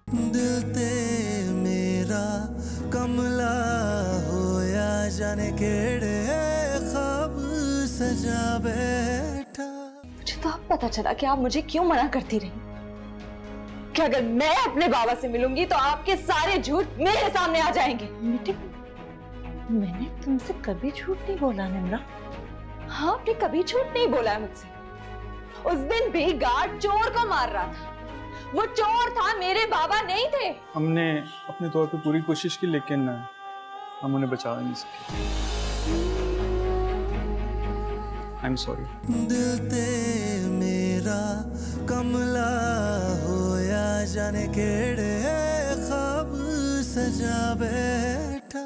दिल ते मेरा कमला होया जाने केड़े ख्वाब सजा बैठा। मुझे तो अब पता चला कि आप मुझे क्यों मना करती रही कि अगर मैं अपने बाबा से मिलूंगी तो आपके सारे झूठ मेरे सामने आ जाएंगे। बेटे, मैंने तुमसे कभी झूठ नहीं बोला निम्रा। हाँ, आपने कभी झूठ नहीं बोला है मुझसे। उस दिन भी गार्ड चोर को मार रहा था। वो चोर था, मेरे बाबा नहीं थे। हमने अपने तौर पे पूरी कोशिश की, लेकिन हम उन्हें बचा नहीं सके। I am sorry. दिल ते मेरा कमला होया जाने केड़े ख्वाब सजा बैठा।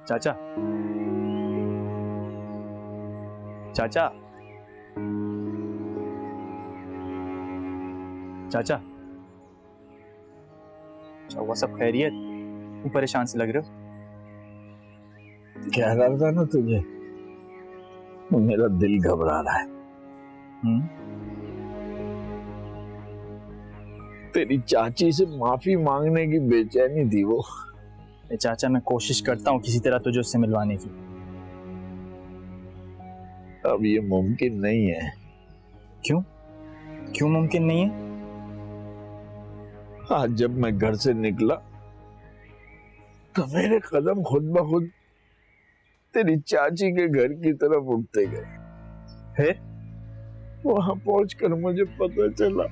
चाचा, चाचा, चाचा, वो सब खैरियत? क्यों परेशान से लग रहे हो? क्या करता ना तुझे, मेरा दिल घबरा रहा है। तेरी चाची से माफी मांगने की बेचैनी थी वो। चाचा, मैं कोशिश करता हूँ किसी तरह तुझे उससे मिलवाने की। अब ये मुमकिन नहीं है। क्यों? क्यों मुमकिन नहीं है? आज जब मैं घर से निकला तो मेरे कदम खुद ब खुद तेरी चाची के घर की तरफ उठते गए। फिर वहां पहुंचकर मुझे पता चला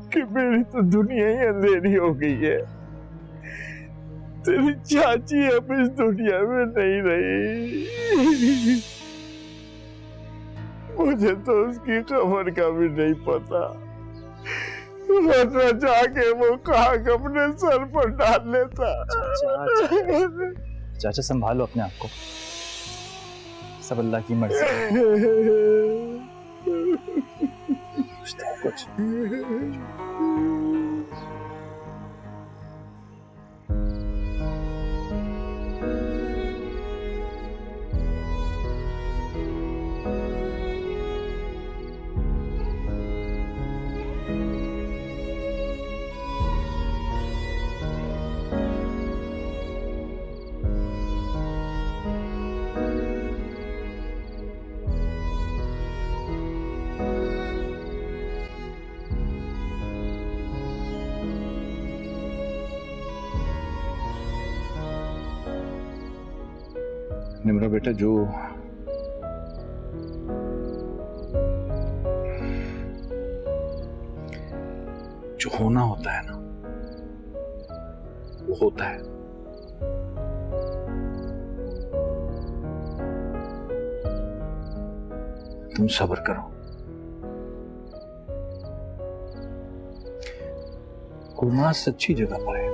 कि मेरी तो दुनिया ही अंधेरी हो गई है। तेरी चाची अब इस दुनिया में नहीं रही। मुझे तो उसकी खबर का भी नहीं पता, वरना जाके वो खाक अपने सर पर डाल लेता। चाचा, संभालो अपने आप को, सब अल्लाह की मर्जी। कुछ निम्रा बेटा, जो होना होता है ना, वो होता है। तुम सब्र करो। गुलनाज सच्ची जगह पर है।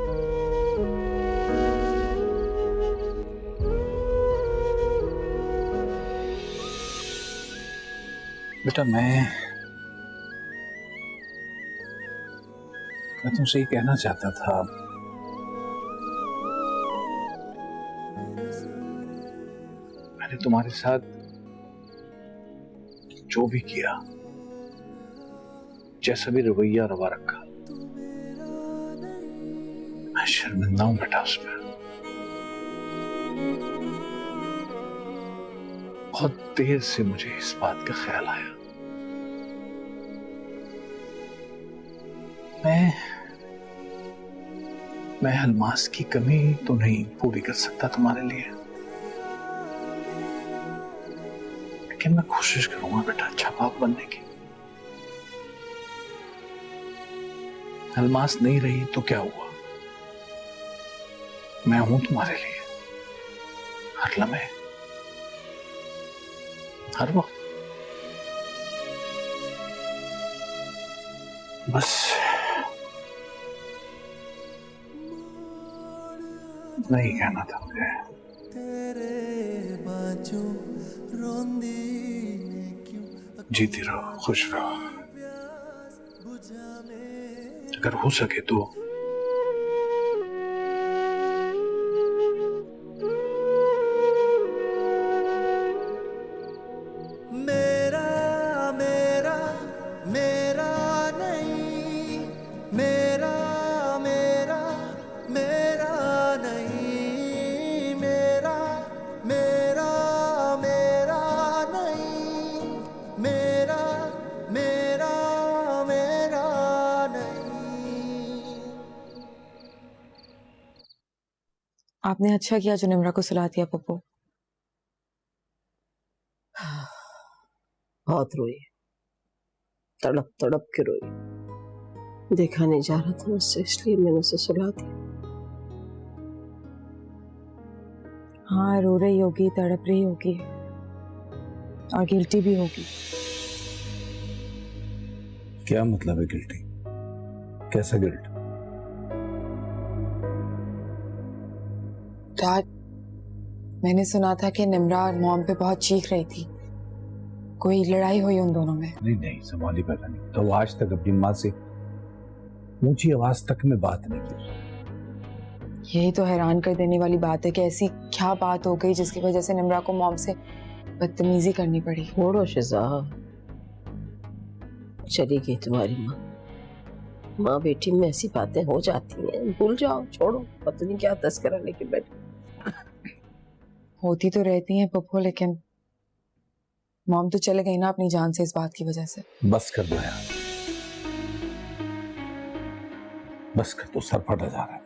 बेटा, मैं तुमसे ये कहना चाहता था, मैंने तुम्हारे साथ जो भी किया, जैसा भी रवैया रवा रखा, मैं शर्मिंदा हूं बेटा उस पर। बहुत देर से मुझे इस बात का ख्याल आया, मैं अलमास की कमी तो नहीं पूरी कर सकता तुम्हारे लिए, लेकिन मैं कोशिश करूंगा बेटा अच्छा बाप बनने की। अलमास नहीं रही तो क्या हुआ, मैं हूं तुम्हारे लिए हर लम्हे, हर वक्त। बस नहीं कहना था मुझे। तेरे बाजू रोंदी ने क्यों जीती रहो, खुश रहो। बुझा में अगर हो सके तो मेरा मेरा मेरा नहीं, मेरा मेरा मेरा नहीं, मेरा मेरा मेरा नहीं, मेरा मेरा मेरा नहीं। आपने अच्छा किया जो निम्रा को सुला दिया पप्पू। बहुत रोई, तड़प तड़प के रोई। देखा नहीं जा रहा था मुझसे, इसलिए मैंने उसे सुला दिया। हाँ, रो रही होगी, तड़प रही होगी और गिल्टी भी होगी। क्या मतलब है गिल्टी? कैसा गिल्ट? डैड, मैंने सुना था कि निम्रा और मॉम पे बहुत चीख रही थी। कोई लड़ाई हुई उन दोनों में? नहीं नहीं, संभाली पैदा नहीं तो वो आज तक अपनी माँ से ऊंची आवाज तक में बात नहीं की। यही तो हैरान कर देने वाली बात है कि ऐसी क्या बात हो गई जिसकी वजह से निम्रा को मॉम से बदतमीजी करनी पड़ी। छोड़ो शिजा, चली गई तुम्हारी माँ। माँ बेटी में ऐसी बातें हो जाती हैं, भूल जाओ, छोड़ो। पता नहीं क्या तस्करा लेके बैठे। होती तो रहती हैं पप्पू, लेकिन मॉम तो चले गई ना अपनी जान से इस बात की वजह से। बस कर दो यार, बस कर दो, सर फटा जा रहा है।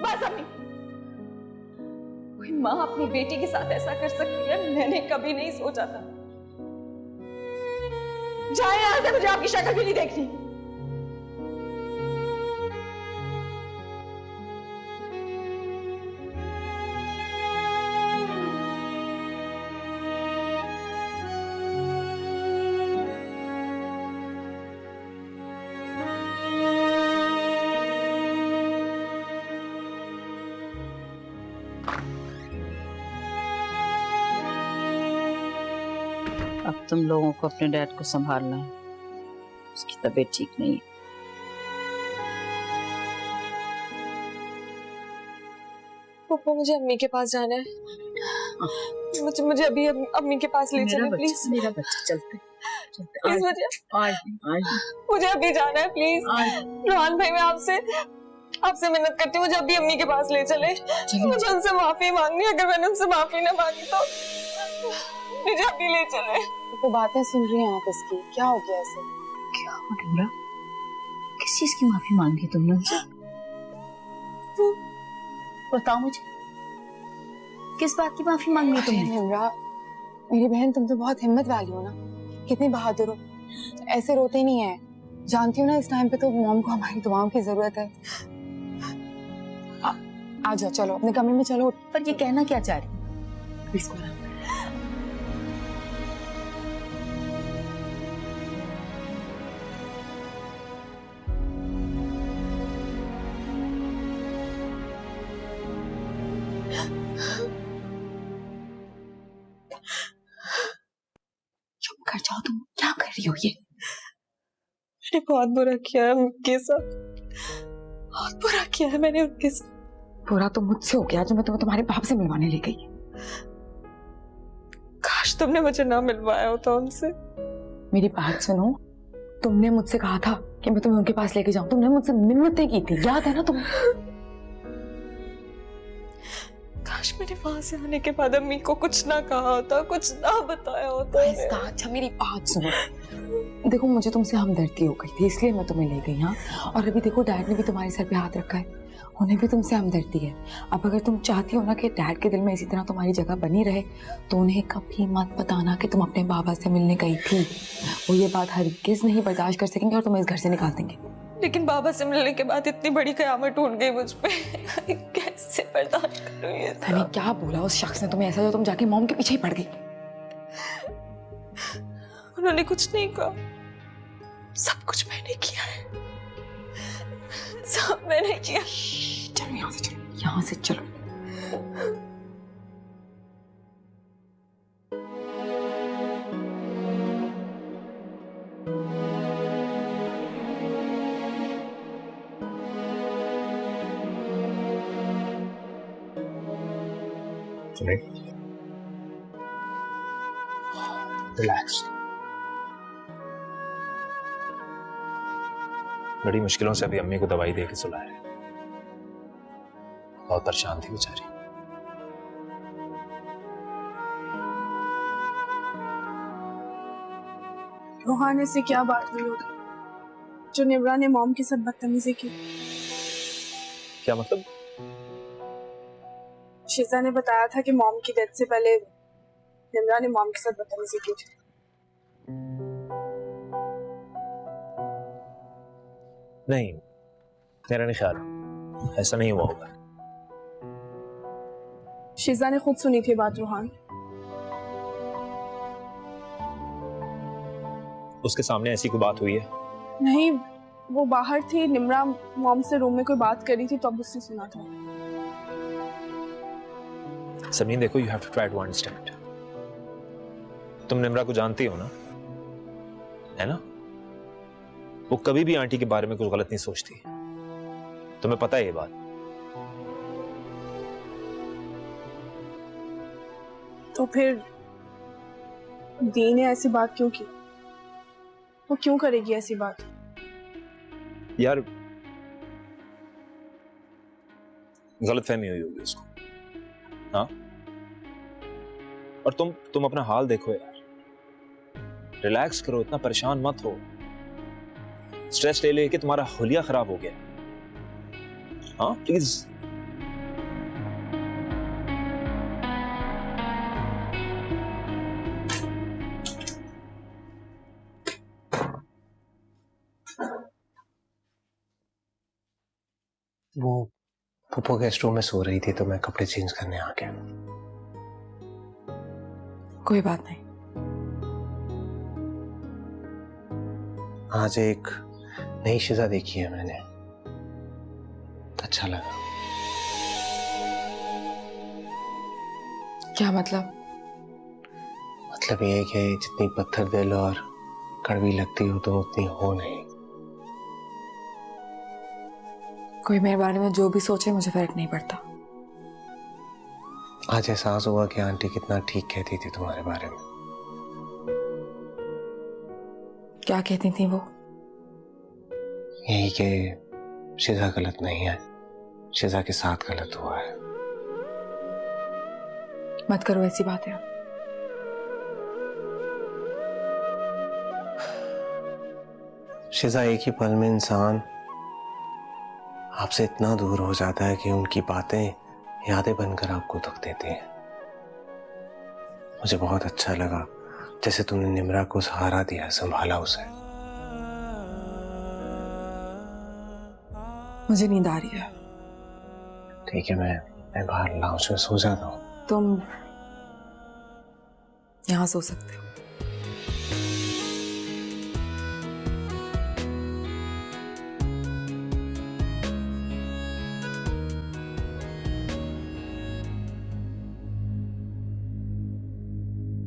बस अम्मी, कोई माँ अपनी बेटी के साथ ऐसा कर सकती है, मैंने कभी नहीं सोचा था। जाए यहाँ से, मुझे आपकी शक्ल भी नहीं देखनी। अब तुम लोगों को अपने डैड को संभालना है, उसकी तबीयत ठीक नहीं है। पप्पू, मुझे अम्मी के पास जाना है। मुझे अभी अम्मी के पास ले चलें प्लीज। मेरा बच्चा, चलते चलते। प्लीज मुझे अभी जाना है प्लीज। रोहन भाई, मैं आपसे मिन्नत करती हूँ, मुझे अभी अम्मी के पास ले चले। मुझे उनसे माफी मांगनी है, अगर मैंने उनसे माफी ना मांगी तो मुझे अभी ले चले। तो बातें सुन रही हैं आप इसकी, क्या हो गया ऐसे? क्या हो निम्रा? किस चीज की माफी मांगी तुमने उनसे? बताओ मुझे, किस बात की माफी मांगनी है तुमने? निम्रा, मेरी बहन, तुम तो बहुत हिम्मत वाली हो ना, कितनी बहादुर हो। ऐसे रोते नहीं है, जानती हो ना इस टाइम पे तो मॉम को हमारी दुआओं की जरूरत है। आ जाओ, चलो अपने कमरे में चलो। पर ये कहना क्या चाह रही? इसको आराम कर। चुप कर जाओ, तुम क्या कर रही हो ये? मैंने बहुत बुरा किया है उनके साथ, बहुत बुरा किया है मैंने उनके साथ। बुरा तो मुझसे हो गया जो मैं तुम्हें तुम्हारे बाप से मिलवाने ले गई। काश तुमने मुझे ना मिलवाया होता उनसे। मेरी बात सुनो, तुमने मुझसे कहा था कि मैं तुम्हें उनके पास लेके जाऊं, तुमने मुझसे मिन्नतें की थी, याद है ना तुम्हें? काश मैंने वहां से आने के बाद अम्मी को कुछ ना कहा होता, कुछ ना बताया होता। अच्छा मेरी बात सुनो, देखो मुझे तुमसे हमदर्दी हो गई थी इसलिए मैं तुम्हें ले गई। हाँ, और अभी देखो डैड ने भी तुम्हारे सर पे हाथ रखा है, उन्हें भी तुमसे हमदर्दी है। अब अगर तुम चाहती हो ना कि डैड के दिल में इसी तरह तुम्हारी जगह बनी रहे तो उन्हें कभी मत बताना कि तुम अपने बाबा से मिलने गई थी। वो ये बात हरगिज़ नहीं बर्दाश्त कर सकेंगे और तुम्हें इस घर से निकाल देंगे। लेकिन बाबा से मिलने के बाद इतनी बड़ी कयामत टूट गई मुझ पे। कैसे बर्दाश्त करूं ये सब? तने क्या बोला उस शख्स ने तुम्हें ऐसा जो तुम जाके मॉम के पीछे ही पड़ गई? उन्होंने कुछ नहीं कहा, सब कुछ मैंने किया है, सब मैंने किया। चलो यहाँ से चलो, यहाँ से चलो। रिलैक्स। बड़ी मुश्किलों से अभी अम्मी को दवाई दे के सुलाया है, बहुत परेशान थी बेचारी। रोहाने से क्या बात हुई होगी जो निम्रा ने मॉम के साथ बदतमीजी की? क्या मतलब? शिजा ने बताया था कि मॉम की डेथ से पहले निम्रा ने मॉम के साथ बदतमीजी की थी। नहीं, मेरा नहीं ख्याल, ऐसा नहीं हुआ होगा। शिजा ने खुद सुनी थी बात रोहान। उसके सामने ऐसी कोई बात हुई है? नहीं, वो बाहर थी, निम्रा मॉम से रूम में कोई बात करी थी तब उसने सुना था। समीन देखो, you have to try to understand. तुम निम्रा को जानती हो ना, है ना? वो कभी भी आंटी के बारे में कुछ गलत नहीं सोचती, तुम्हें पता है ये बात। तो फिर दी ने ऐसी बात क्यों की? वो क्यों करेगी ऐसी बात? यार गलतफहमी हुई होगी उसको, हाँ? और तुम अपना हाल देखो यार, रिलैक्स करो, इतना परेशान मत हो। स्ट्रेस ले लेके तुम्हारा हुलिया खराब हो गया, हाँ? प्लीज। वो पुप्पो गेस्ट रूम में सो रही थी तो मैं कपड़े चेंज करने आ गया। कोई बात नहीं। आज एक नई शिजा देखी है मैंने, अच्छा लगा। क्या मतलब? मतलब ये है कि जितनी पत्थर दिल और कड़वी लगती हो तुम उतनी हो नहीं। कोई मेरे बारे में जो भी सोचे मुझे फर्क नहीं पड़ता। आज एहसास हुआ कि आंटी कितना ठीक कहती थी तुम्हारे बारे में। क्या कहती थी वो? यही कि शिजा गलत नहीं है, शिजा के साथ गलत हुआ है। मत करो ऐसी बातें। शिजा, एक ही पल में इंसान आपसे इतना दूर हो जाता है कि उनकी बातें यादें बनकर आपको दुख देती हैं। मुझे बहुत अच्छा लगा जैसे तुमने निम्रा को सहारा दिया, संभाला उसे। मुझे नींद आ रही है। ठीक है, मैं बाहर लाउंज में सो जाता हूँ। तुम यहाँ सो सकते हो।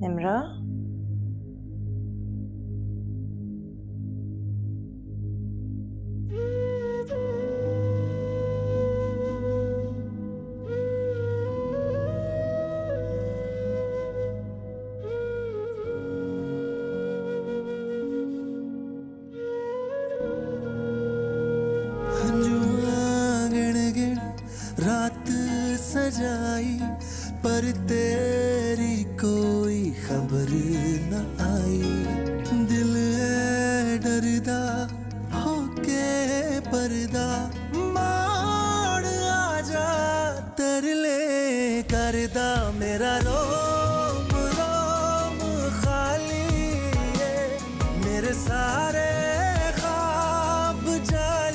निम्रा, रात सजाई पर तेरी कोई खबर न आई। दिल है डरदा होके पर्दा मार आजा, तरले करदा मेरा रोम रोम खाली है, मेरे सारे ख्वाब जाली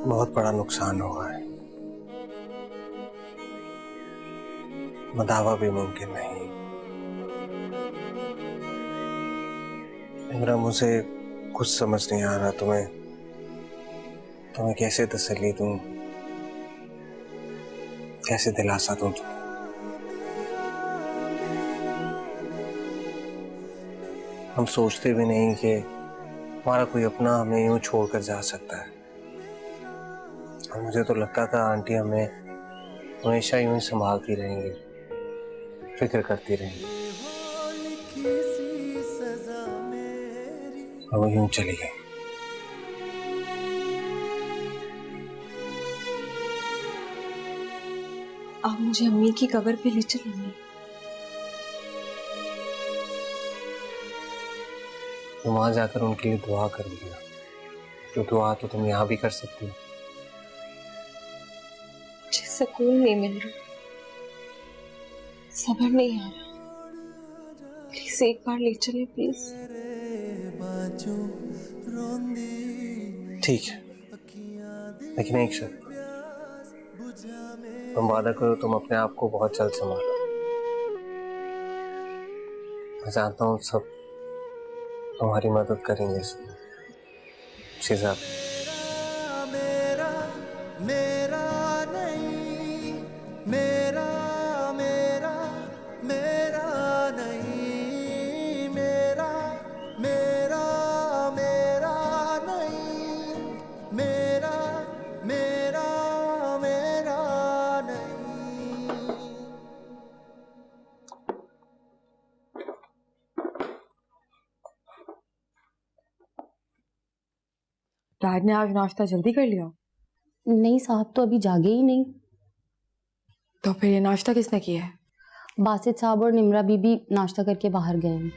बहुत बड़ा नुकसान हुआ है, दावा भी मुमकिन नहीं। इमरा, मुझे कुछ समझ नहीं आ रहा, तुम्हें कैसे तसल्ली दूं, कैसे दिलासा दूं तुम्हें। हम सोचते भी नहीं कि हमारा कोई अपना हमें यूं छोड़कर जा सकता है। और मुझे तो लगता था आंटी हमें हमेशा यूं ही संभालती रहेंगी, फिक्र करती रहेंगी, और वो यूं चली गई। आप मुझे अम्मी की कब्र पे ले चलेंगे? तुम वहां जाकर उनके लिए दुआ करोगी ना, तो दुआ तो तुम यहाँ भी कर सकती हो। मुझे सुकून नहीं मिल रहा, सब्र नहीं आ रहा। प्लीज एक बार ले चले प्लीज। ठीक है, लेकिन एक शर्त, तुम वादा करो तुम अपने आप को बहुत जल्द संभालो। मैं जानता हूँ सब तुम्हारी मदद करेंगे इसमें। शेहज़ाद, मेरा मेरा नहीं, मेरा मेरा मेरा नहीं, मेरा मेरा मेरा नहीं, मेरा मेरा मेरा नहीं। डैड ने आज नाश्ता जल्दी कर लिया? नहीं साहब तो अभी जागे ही नहीं। तो फिर ये नाश्ता किसने किया है? बासित साहब और निमरा बीबी नाश्ता करके बाहर गए हैं।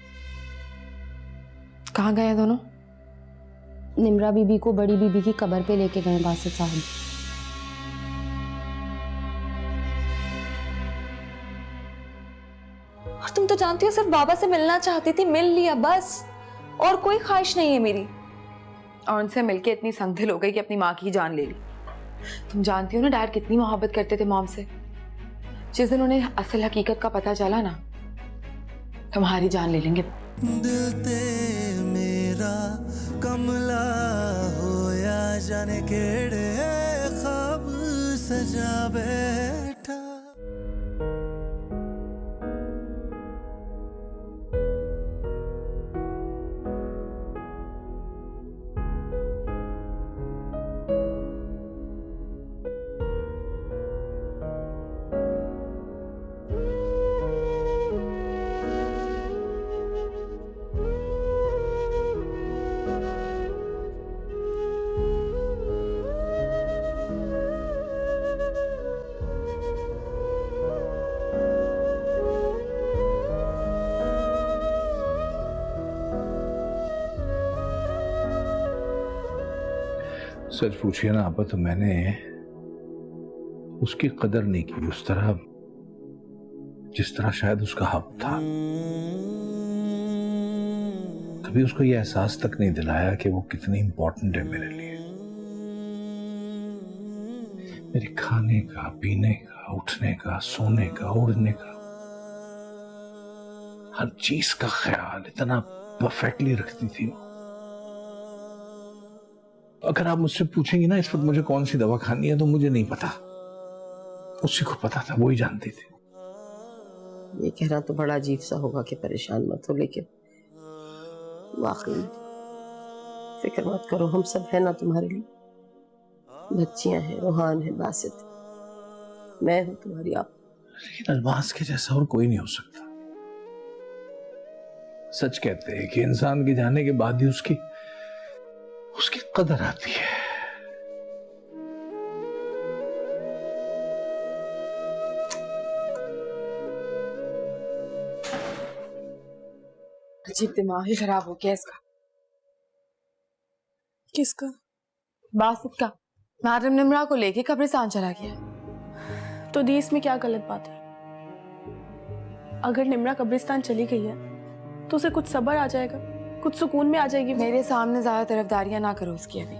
कहाँ गए हैं दोनों? निमरा बीबी को बड़ी बीबी की कब्र पे लेके गए बासित साहब। और तुम तो जानती हो सिर्फ बाबा से मिलना चाहती थी, मिल लिया बस, और कोई ख्वाहिश नहीं है मेरी। और उनसे मिलके इतनी संगदिल हो गई कि अपनी माँ की जान ले ली। तुम जानती हो ना डैड कितनी मोहब्बत करते थे मॉम से। जिस दिन उन्हें असल हकीकत का पता चला ना, तुम्हारी जान ले लेंगे। दिल ते मेरा कमला होया, जाने केड़े ख्वाब सजा बैठा। सच पूछिए ना आपा, तो मैंने उसकी कदर नहीं की उस तरह जिस तरह शायद उसका हक था। कभी उसको यह एहसास तक नहीं दिलाया कि वो कितनी इंपॉर्टेंट है मेरे लिए। मेरे खाने का, पीने का, उठने का, सोने का, उड़ने का, हर चीज का ख्याल इतना परफेक्टली रखती थी वो। अगर आप मुझसे पूछेंगी ना इस वक्त मुझे कौन सी दवा खानी है, तो मुझे नहीं पता, उसी को पता था, वो ही जानती थी। ये कहना तो बड़ा अजीब सा होगा कि परेशान मत हो, लेकिन वाकई फिक्र मत करो, हम सब है ना तुम्हारे लिए। बच्चियां हैं, रूहान है, बासित, मैं हूं तुम्हारी आप। लेकिन अल्मास के जैसा और कोई नहीं हो सकता। सच कहते हैं कि इंसान के जाने के बाद ही उसकी कदर आती है। अजीब दिमाग ही खराब हो गया इसका। किसका? बासित का। मैडम निमरा को लेके कब्रिस्तान चला गया। तो दी इसमें क्या गलत बात है? अगर निमरा कब्रिस्तान चली गई है तो उसे कुछ सब्र आ जाएगा, कुछ सुकून में आ जाएगी। मेरे सामने ज्यादा तरफदारियां ना करो उसकी अभी।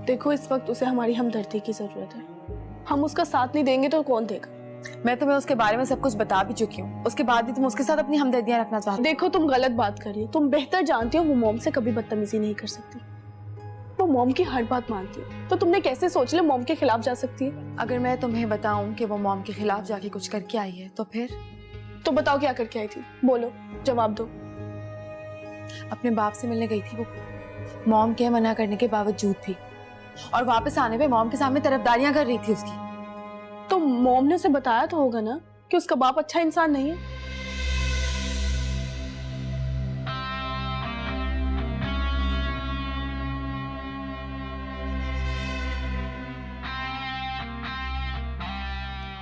देखो इस वक्त उसे हमारी हमदर्दी की जरूरत है। हम उसका साथ नहीं देंगे तो कौन देगा? मैं तुम्हें उसके बारे में सब कुछ बता भी चुकी हूँ, उसके बाद भी तुम उसके साथ अपनी हमदर्दियां रखना चाहती हो। देखो तुम गलत बात कर रही हो। तुम बेहतर जानती हो वो मॉम से कभी बदतमीजी नहीं कर सकती। वो मॉम की हर बात मानती है, तो तुमने कैसे सोच लिया मॉम के खिलाफ जा सकती है? अगर मैं तुम्हें बताऊं कि वो मॉम के खिलाफ जाके कुछ करके आई है तो फिर? तो बताओ क्या करके आई थी, बोलो, जवाब दो। अपने बाप से मिलने गई थी वो, मॉम के मना करने के बावजूद भी, और वापस आने पे मॉम के सामने तरफदारियां कर रही थी उसकी। तो मॉम ने उसे बताया तो होगा ना कि उसका बाप अच्छा इंसान नहीं है।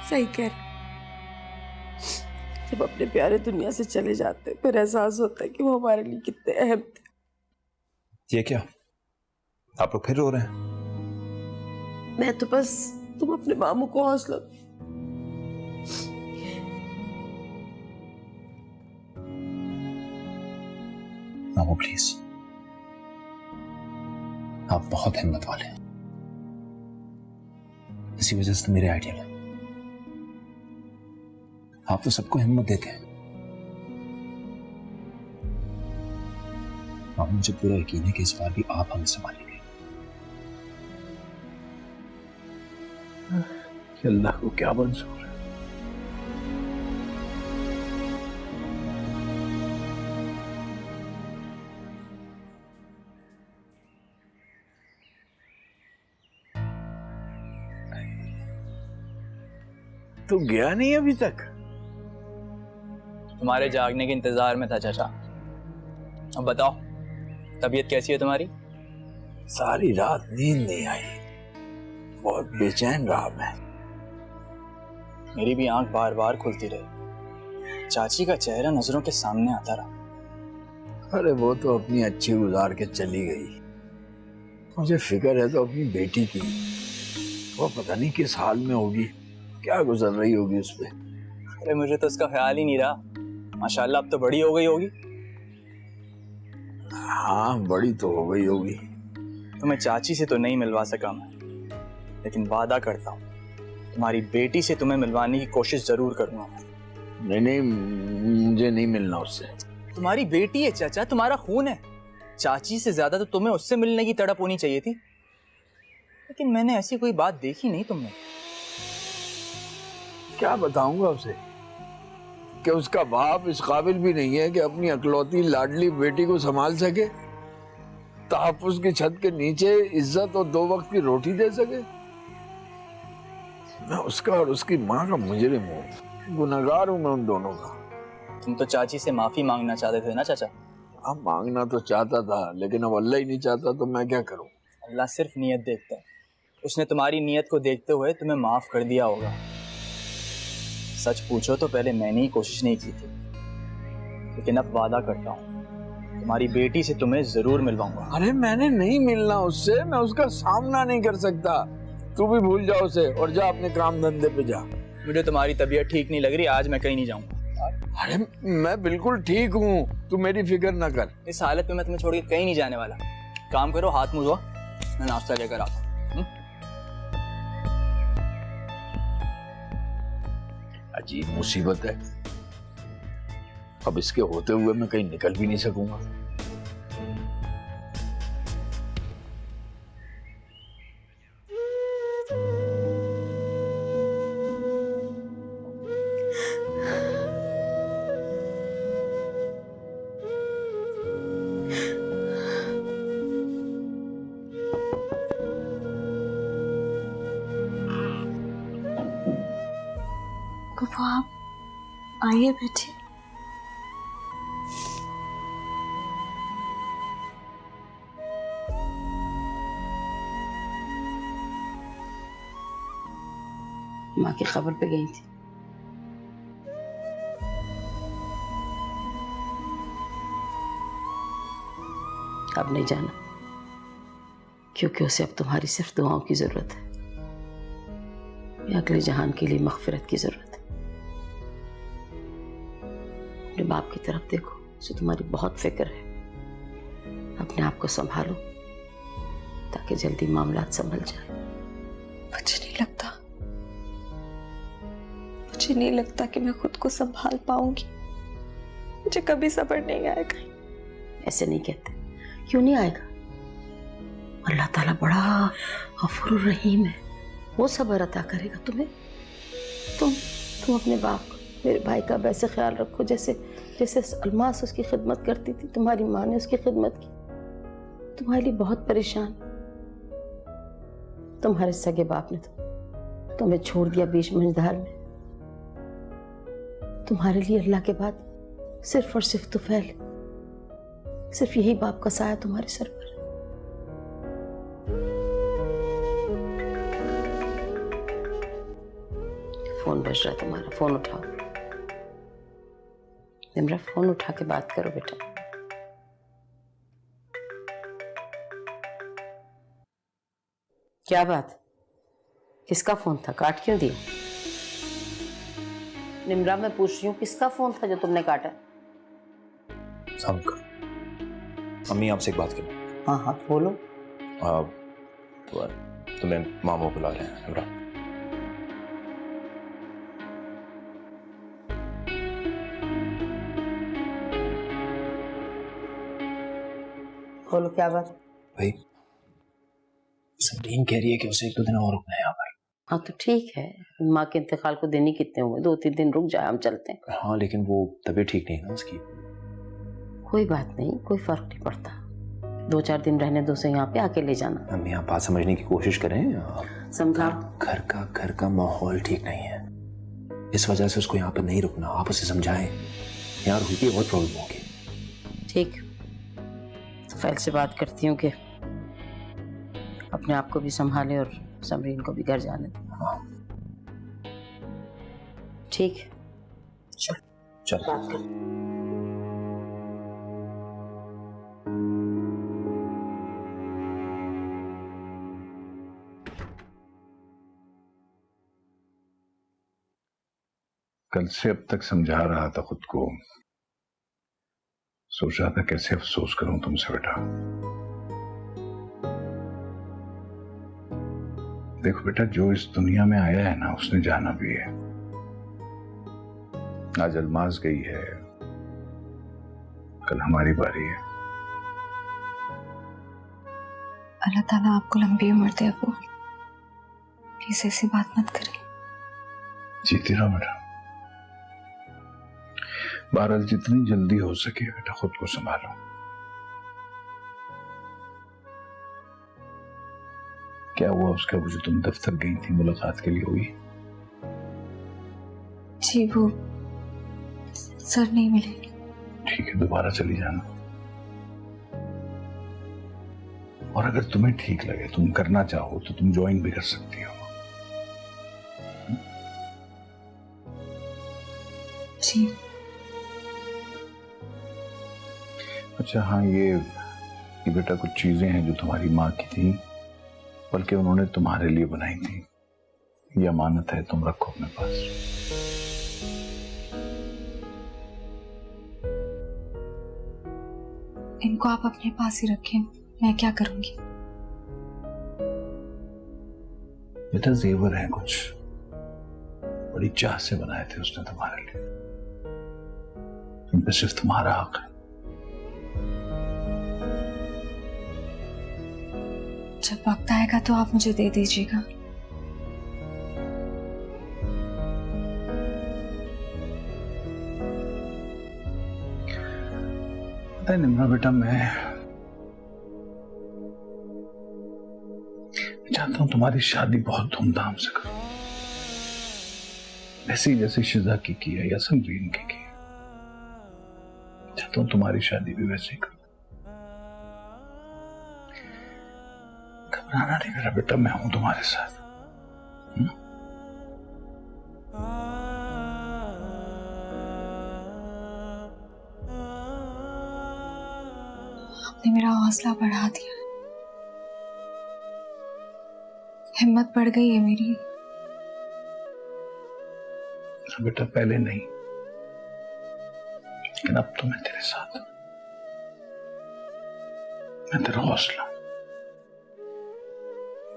सही कह रहे। जब अपने प्यारे दुनिया से चले जाते फिर एहसास होता है कि वो हमारे लिए कितने अहम थे। ये क्या, आप लोग फिर रो रहे हैं? मैं तो बस तुम अपने मामू को हौसला दो। मामू प्लीज, आप बहुत हिम्मत वाले हैं। इसी वजह से तो मेरे आइडिया में आप तो सबको हिम्मत देते हैं। मामू मुझे पूरा यकीन है कि इस बार भी आप हमें संभालेंगे। अल्लाह को क्या मंजूर है। तू गया नहीं अभी तक? तुम्हारे जागने के इंतजार में था चाचा। अब बताओ, तबीयत कैसी है तुम्हारी? सारी रात नींद नहीं आई, बहुत बेचैन रहा मैं। मेरी भी आंख बार बार खुलती रही, चाची का चेहरा नजरों के सामने आता रहा। अरे वो तो अपनी अच्छी गुजार के चली गई। मुझे फिक्र है तो अपनी बेटी की, वो पता नहीं किस हाल में होगी, क्या गुजर रही होगी उस पे। अरे मुझे तो उसका ख्याल ही नहीं रहा। माशाल्लाह अब तो बड़ी हो गई होगी। हाँ बड़ी तो हो गई होगी। तुम्हें चाची से तो नहीं मिलवा सका मैं, लेकिन वादा करता हूँ तुम्हारी बेटी से तुम्हें मिलवाने की कोशिश जरूर करूंगा। नहीं, मुझे नहीं मिलना उससे। तुम्हारी बेटी है चाचा, तुम्हारा खून है। चाची से ज्यादा तो तुम्हें उससे मिलने की तड़प होनी चाहिए थी, लेकिन मैंने ऐसी कोई बात देखी नहीं तुमने। क्या बताऊंगा उसे कि उसका बाप इस काबिल भी नहीं है कि अपनी अकलौती लाडली बेटी को संभाल सके, तहफ्फुज़ की छत के नीचे इज्जत और 2 वक्त की रोटी दे सके। मैं उसका और उसकी माँ का मुजरिम हूँ, गुनहगार हूँ मैं उन दोनों का। तुम तो चाची से माफी मांगना चाहते थे ना चाचा? हाँ मांगना तो चाहता था, लेकिन अब अल्लाह ही नहीं चाहता तो मैं क्या करूँ। अल्लाह सिर्फ नीयत देखता है, उसने तुम्हारी नीयत को देखते हुए तुम्हें माफ कर दिया होगा। सच पूछो तो पहले मैंने ही कोशिश नहीं की थी, लेकिन अब वादा करता हूँ तुम्हारी बेटी से तुम्हें जरूर मिलवाऊंगा। अरे मैंने नहीं मिलना उससे, मैं उसका सामना नहीं कर सकता। तू भी भूल जा उसे और जा अपने काम धंधे पे जा। मुझे तुम्हारी तबीयत ठीक नहीं लग रही, आज मैं कहीं नहीं जाऊंगा। अरे मैं बिल्कुल ठीक हूँ, तू मेरी फिक्र ना कर। इस हालत में मैं तुम्हें छोड़ के कहीं नहीं जाने वाला। काम करो, हाथ मुंह धो, मैं नाश्ता लेकर आता हूँ। अजीब मुसीबत है, अब इसके होते हुए मैं कहीं निकल भी नहीं सकूंगा। आप आइए बैठिए। माँ की खबर पे गई थी। अब नहीं जाना, क्योंकि उसे अब तुम्हारी सिर्फ दुआओं की जरूरत है, या अगले जहान के लिए मगफिरत की जरूरत है। अपने बाप की तरफ देखो, उसे तुम्हारी बहुत फिक्र है। अपने आप को संभालो ताकि जल्दी मामला संभल जाए। मुझे नहीं लगता कि मैं खुद को संभाल पाऊंगी। मुझे कभी सब्र नहीं आएगा। ऐसे नहीं कहते। क्यों नहीं आएगा? अल्लाह ताला बड़ा गफूर रहीम है, वो सब्र अता करेगा तुम्हें। तुम अपने बाप को, मेरे भाई का वैसे ख्याल रखो जैसे जैसे अलमास उसकी खिदमत करती थी, तुम्हारी माँ ने उसकी खिदमत की। तुम्हारे लिए बहुत परेशान। तुम्हारे सगे बाप ने तुम्हें छोड़ दिया बीच मंझधार में। तुम्हारे लिए अल्लाह के बाद सिर्फ और सिर्फ तुफैल, सिर्फ यही बाप का साया तुम्हारे सर पर। फोन बज रहा है तुम्हारा, फोन उठाओ। निम्रा, फोन उठा के बात करो बेटा। क्या बात? किसका फोन था? काट क्यों दिया? निम्रा, मैं पूछ रही हूँ किसका फोन था जो तुमने काटा? अम्मी आपसे एक बात करनी। हाँ हाँ बोलो। तुम्हें मामू बुला रहे हैं निम्रा। बोलो क्या बात? भाई समरीन कह रही है कि उसे 1-2 दिन और रुकना है यहाँ पर। हाँ तो ठीक है, माँ के इंतकाल को दिन ही कितने हुए, 2-3 दिन रुक जाए, हम चलते हैं। हाँ लेकिन वो तबीयत ठीक नहीं है ना उसकी। कोई बात नहीं, कोई फर्क नहीं पड़ता। 2-4 दिन रहने दो से यहाँ पे, आके ले जाना। अम्मी आप बात समझने की कोशिश करें। समझा? घर का माहौल ठीक नहीं है, इस वजह से उसको यहाँ पर नहीं रुकना। आप उसे समझाएं, यार हुई बहुत प्रॉब्लम होगी। ठीक, तो फैल से बात करती हूँ कि अपने आप को भी संभाले और समरीन को भी घर जाने दे। हाँ ठीक है, चल बात कर। कल से अब तक समझा रहा था खुद को, सोच रहा था कैसे अफसोस करूं तुमसे बेटा। देखो बेटा, जो इस दुनिया में आया है ना, उसने जाना भी है। आज अलमास गई है, कल हमारी बारी है। अल्लाह ताला आपको लंबी उम्र दे अबू। प्लीज ऐसी बात मत करें। जीती रहो बेटा। बहरहाल जितनी जल्दी हो सके बेटा खुद को संभालो। क्या हुआ उसका? वो जो तुम दफ्तर गई थी मुलाकात के लिए, हुई? जी वो सर नहीं मिले। ठीक है, दोबारा चली जाना। और अगर तुम्हें ठीक लगे, तुम करना चाहो तो तुम ज्वाइन भी कर सकती हो। जी। अच्छा हाँ, ये बेटा कुछ चीजें हैं जो तुम्हारी माँ की थी, बल्कि उन्होंने तुम्हारे लिए बनाई थी। ये अमानत है, तुम रखो अपने पास। इनको आप अपने पास ही रखें, मैं क्या करूंगी? बेटा जेवर है कुछ, बड़ी चाह से बनाए थे उसने तुम्हारे लिए। इन पे सिर्फ तुम्हारा हक है। जब वक्त आएगा तो आप मुझे दे दीजिएगा। पता है निम्रा बेटा, मैं चाहता हूं तुम्हारी शादी बहुत धूमधाम से करूं, ऐसी जैसे शिजा की है या समरीन की है। चाहता हूं तुम्हारी शादी भी वैसे ही करूं। घबराना नहीं मेरा बेटा, मैं हूं तुम्हारे साथ। आपने मेरा हौसला बढ़ा दिया, हिम्मत बढ़ गई है मेरी। बेटा पहले नहीं, लेकिन अब तो मैं तेरे साथ हूं। मैं तेरा हौसला,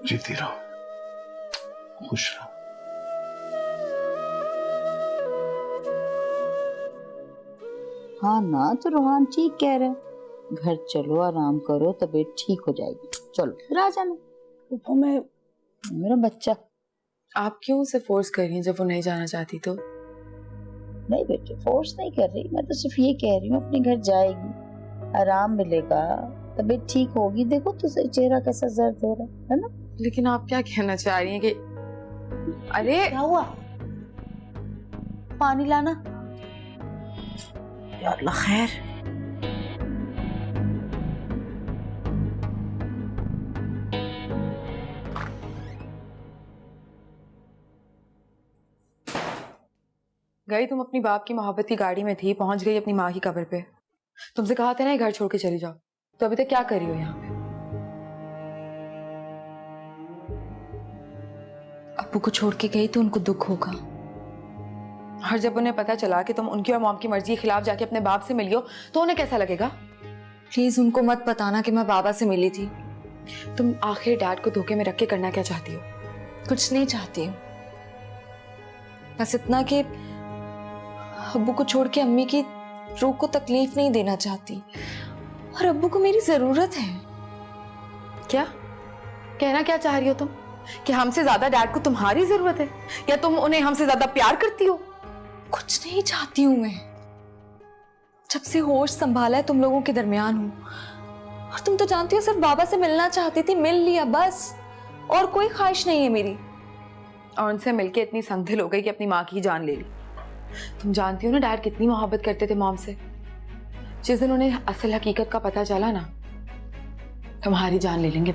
जीती रहो, खुश रहो। हाँ ना, तो रोहान ठीक कह रहे हैं। घर चलो, आराम करो, तबीयत ठीक हो जाएगी। चलो फिर आ जाना। पापा मैं मेरा बच्चा। आप क्यों उसे फोर्स कर रही हैं जब वो नहीं जाना चाहती तो? नहीं बेटे, फोर्स नहीं कर रही, मैं तो सिर्फ ये कह रही हूँ अपने घर जाएगी, आराम मिलेगा, तबीयत ठीक होगी। देखो तो सही चेहरा कैसा जर्द हो रहा है ना। लेकिन आप क्या कहना चाह रही हैं कि अरे क्या हुआ? पानी लाना। या अल्लाह खैर। गई तुम अपनी बाप की मोहब्बत की गाड़ी में थी, पहुंच गई अपनी माँ की कब्र पे। तुमसे कहा था ना ये घर छोड़ के चली जाओ, तो अभी तक क्या कर रही हो यहाँ पे? अब्बू को छोड़ के गई तो उनको दुख होगा, और जब उन्हें पता चला कि तुम उनकी और मॉम की मर्जी के खिलाफ जाके अपने बाप से मिली हो तो उन्हें कैसा लगेगा? प्लीज उनको मत बताना कि मैं बाबा से मिली थी। तुम आखिर डैड को धोखे में रख के करना क्या चाहती हो? कुछ नहीं चाहती हूँ, बस इतना कि अब्बू को छोड़ के अम्मी की रूह को तकलीफ नहीं देना चाहती, और अब्बू को मेरी जरूरत है। क्या कहना क्या चाह रही हो तुम? कि हमसे ज्यादा डैड को तुम्हारी जरूरत है, या तुम उन्हें हमसे ज्यादा प्यार करती हो? कुछ नहीं चाहती हूँ मैं, जब से होश संभाला है तुम लोगों के दरमियान हूँ, और तुम तो जानती हो सिर्फ बाबा से मिलना चाहती थी, मिल लिया बस, और कोई ख्वाहिश नहीं है मेरी। और उनसे मिलके इतनी संगदिल हो गई कि अपनी माँ की जान ले ली। तुम जानती हो ना डैड कितनी मोहब्बत करते थे मॉम से। जिस दिन उन्हें असल हकीकत का पता चला ना, तुम्हारी जान ले लेंगे।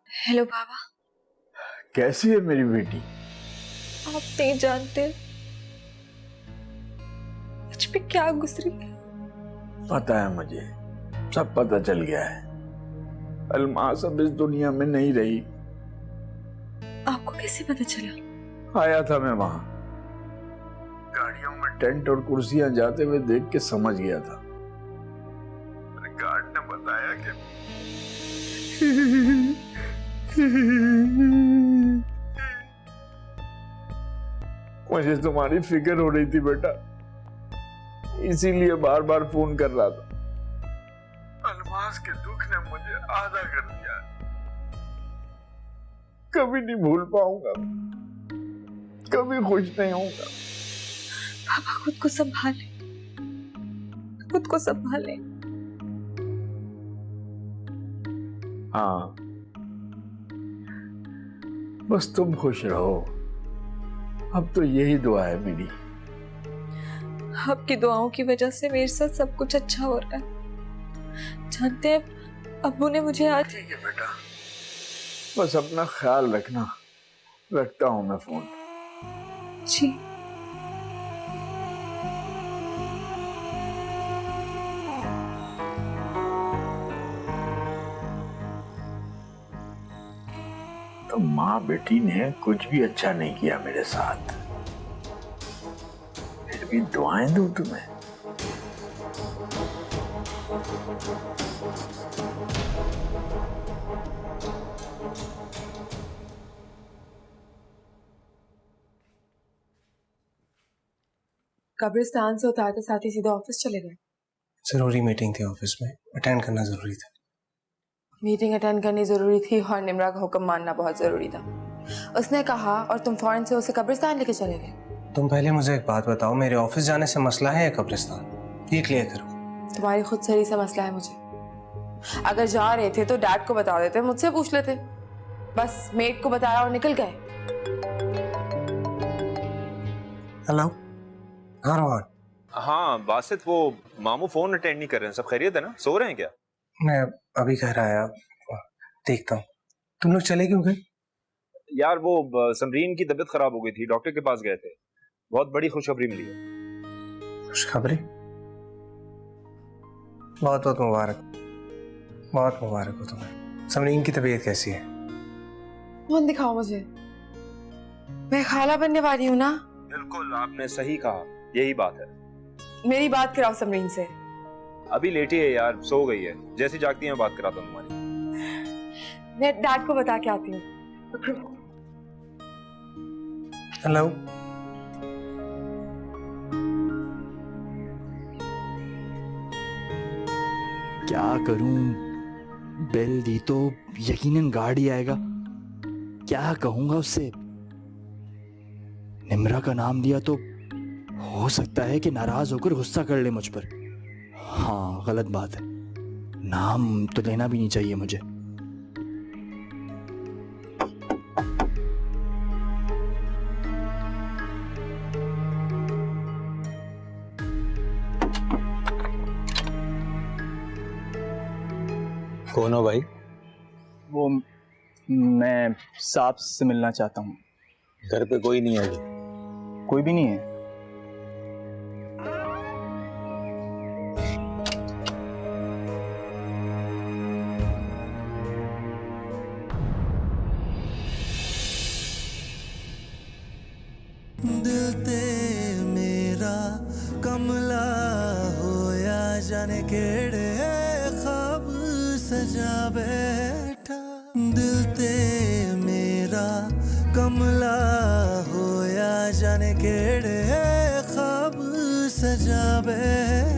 हेलो बाबा। कैसी है मेरी बेटी? आप नहीं जानते मुझ पे क्या गुजरी। पता है मुझे, सब पता चल गया है। अलमास अब इस दुनिया में नहीं रही। आपको कैसे पता चला? आया था मैं वहां, गाड़ियों में टेंट और कुर्सियां जाते हुए देख के समझ गया था। गार्ड ने बताया कि मुझे तुम्हारी फिक्र हो रही थी बेटा, इसीलिए बार बार फोन कर रहा था। अलमास के दुख ने मुझे आधा कर दिया, कभी नहीं भूल पाऊंगा, कभी खुश नहीं होऊंगा। पापा खुद को संभाले, खुद को संभाले। हाँ, बस तुम खुश रहो, अब तो यही दुआ है मेरी। आपकी दुआओं की वजह से मेरे साथ सब कुछ अच्छा हो रहा है। जानते हैं अब्बू ने मुझे आज। ठीक है बेटा, बस अपना ख्याल रखना। रखता हूं मैं फोन। जी। तो माँ बेटी ने कुछ भी अच्छा नहीं किया मेरे साथ, फिर भी दुआएं दूं तुम्हें। कब्रिस्तान से उतारते साथ ही सीधा ऑफिस चले गए? जरूरी मीटिंग थी ऑफिस में, अटेंड करना जरूरी था। मीटिंग अटेंड करनी जरूरी थी और निम्रा का हुक्म मानना बहुत जरूरी था। उसने कहा और तुम फौरन से उसे कब्रिस्तान लेके चले गए। तुम पहले मुझे एक बात बताओ, मेरे ऑफिस जाने से मसला है या कब्रिस्तान, ये क्लियर करो। तुम्हारी खुद सही से मसला है मुझे। अगर जा रहे थे तो डैड को बता देते, मुझसे पूछ लेते। बस मेट को बताया और निकल गए। हेलो, हाँ रोहन। हाँ बासित, वो मामू फोन अटेंड नहीं कर रहे हैं, सब खैरियत है ना? सो रहे हैं क्या? मैं अभी घर आया, देखता हूँ। तुम लोग चले क्यों गए? यार वो समरीन की तबीयत खराब हो गई थी, डॉक्टर के पास गए थे। बहुत बड़ी खुशखबरी मिली है। खुशखबरी? बहुत बहुत मुबारक, बहुत मुबारक हो तुम्हें। समरीन की तबीयत कैसी है? फोन दिखाओ मुझे, मैं खाला बनने वाली हूँ ना। बिल्कुल, आपने सही कहा, यही बात है। मेरी बात कराओ समरीन से। अभी लेटी है यार, सो गई है। जैसी जागती है बात कराता हूँ तुम्हारी। मैं डैड को बता के आती हूँ। हेलो, क्या करूं? बेल दी तो यकीनन गार्ड ही आएगा। क्या कहूंगा उससे? निम्रा का नाम दिया तो हो सकता है कि नाराज होकर गुस्सा कर ले मुझ पर। हाँ, गलत बात है, नाम तो लेना भी नहीं चाहिए मुझे। कौन हो भाई? वो मैं साहब से मिलना चाहता हूँ। घर पे कोई नहीं है अभी? कोई भी नहीं है? दिल ते मेरा कमला होया जाने केड़े ख्वाब सजा बैठा। दिल ते मेरा कमला होया जाने केड़े ख्वाब सजा बैठा।